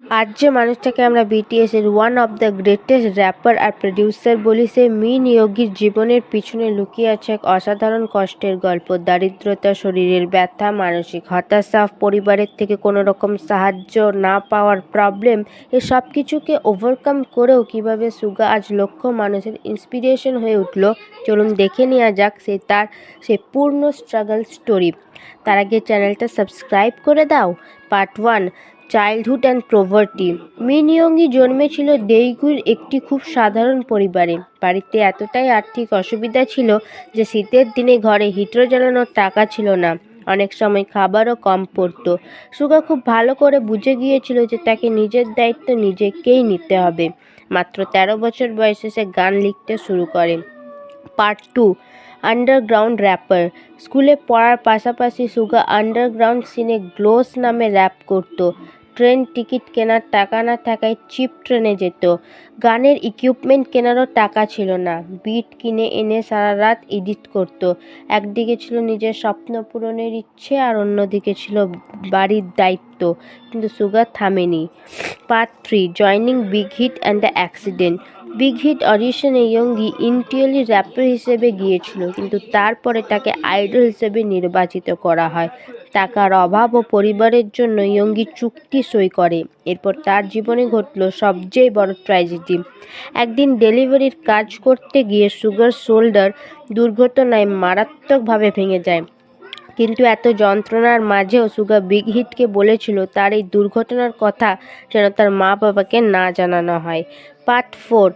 আজ যে মানুষটাকে আমরা বিটিএসের one of the greatest rapper আর প্রডিউসার বলি, সে মিন ইয়োগির জীবনের পিছনে লুকিয়ে আছে এক অসাধারণ কষ্টের গল্প। দারিদ্রতা, শরীরের ব্যথা, মানসিক হতাশা, পরিবারের থেকে কোনো রকম সাহায্য না পাওয়ার প্রবলেম, এ সব কিছুকে ওভারকাম করেও কীভাবে সুগা আজ লক্ষ মানুষের ইন্সপিরেশন হয়ে উঠল, চলুন দেখে নেওয়া যাক সে পূর্ণ স্ট্রাগল স্টোরি। তার আগে চ্যানেলটা সাবস্ক্রাইব করে দাও। Part 1, childhood and poverty. Min ইয়োগি জন্মেছিল দেইগুর একটি খুব সাধারণ পরিবারে। বাড়িতে এতটাই আর্থিক অসুবিধা ছিল যে শীতের দিনে ঘরে হিটার জ্বালানোর টাকা ছিল না। অনেক সময় খাবারও কম পড়তো। সুগা খুব ভালো করে বুঝে গিয়েছিল যে তাকে নিজের দায়িত্ব নিজেকেই নিতে হবে। মাত্র 13 বছর বয়সে সে গান লিখতে শুরু করে। Part 2, underground rapper. স্কুলে পড়ার পাশাপাশি সুগা আন্ডারগ্রাউন্ড সিনে গ্লোস নামে র্যাপ করত। ট্রেন টিকিট কেনার টাকা না থাকায় চিপ ট্রেনে যেত। গানের ইকুইপমেন্ট কেনারও টাকা ছিল না। বিট কিনে এনে সারা রাত এডিট করত। একদিকে ছিল নিজের স্বপ্ন পূরণের ইচ্ছে আর অন্যদিকে ছিল বাড়ির দায়িত্ব। কিন্তু সুগা থামেনি। Part 3, joining Big Hit and the accident. Big Hit অডিশনে ইয়োগি ইন্টিয়ালি র্যাপার হিসেবে গিয়েছিল, কিন্তু তারপরে তাকে আইডল হিসেবে নির্বাচিত করা হয়। টাকার অভাব ও পরিবারের জন্য ইয়োগি চুক্তি সই করে। এরপর তার জীবনে ঘটল সবচেয়ে বড় ট্র্যাজেডি। একদিন ডেলিভারির কাজ করতে গিয়ে সুগার শোল্ডার দুর্ঘটনায় মারাত্মকভাবে ভেঙে যায়। কিন্তু এত যন্ত্রণার মাঝেও সুগা বিগ হিটকে বলেছিল তার এই দুর্ঘটনার কথা যেন তার মা বাবাকে না জানানো হয়। Part 4,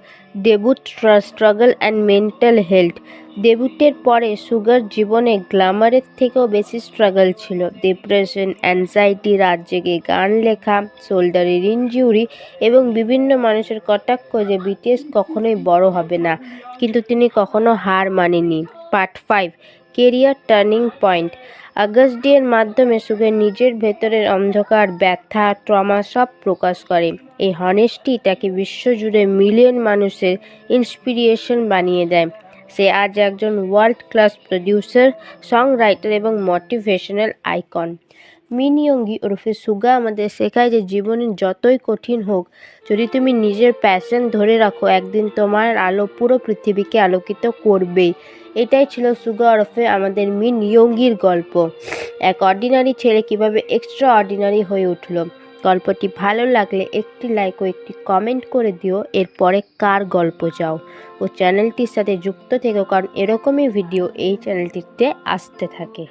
debut struggle and mental health. ডেবিউটের পরে সুগার জীবনে গ্ল্যামারের থেকেও বেশি স্ট্রাগল ছিল। ডিপ্রেশন, অ্যাংজাইটি, রাত জেগে গান লেখা, শোল্ডারের ইনজুরি এবং বিভিন্ন মানুষের কটাক্ষ যে বিটিএস কখনোই বড় হবে না, কিন্তু তিনি কখনো হার মানেনি। Part 5, career turning point. Agust D এর মাধ্যমে সুগা নিজের ভেতরের অন্ধকার, ব্যথা, ট্রমা সব প্রকাশ করে। এই হনেস্টি তাকে বিশ্বজুড়ে মিলিয়ন মানুষের ইন্সপিরেশন বানিয়ে দেয়। সে আজ একজন world class producer, song writer এবং মোটিভেশনাল আইকন। মিন ইয়োগি ওরফে সুগা আমাদের শেখায় যে জীবনে যতই কঠিন হোক, যদি তুমি নিজের প্যাশন ধরে রাখো, একদিন তোমার আলো পুরো পৃথিবীকে আলোকিত করবেই। এটাই ছিল সুগা ওরফে আমাদের মিন ইয়োগির গল্প। এক অর্ডিনারি ছেলে কিভাবে এক্সট্রা অর্ডিনারি হয়ে উঠল। গল্পটি ভালো লাগলে একটি লাইক ও একটি কমেন্ট করে দিও। এরপরে কার গল্প চাও, ও চ্যানেলটির সাথে যুক্ত থেকো, কারণ এরকমই ভিডিও এই চ্যানেলটিতে আসতে থাকে।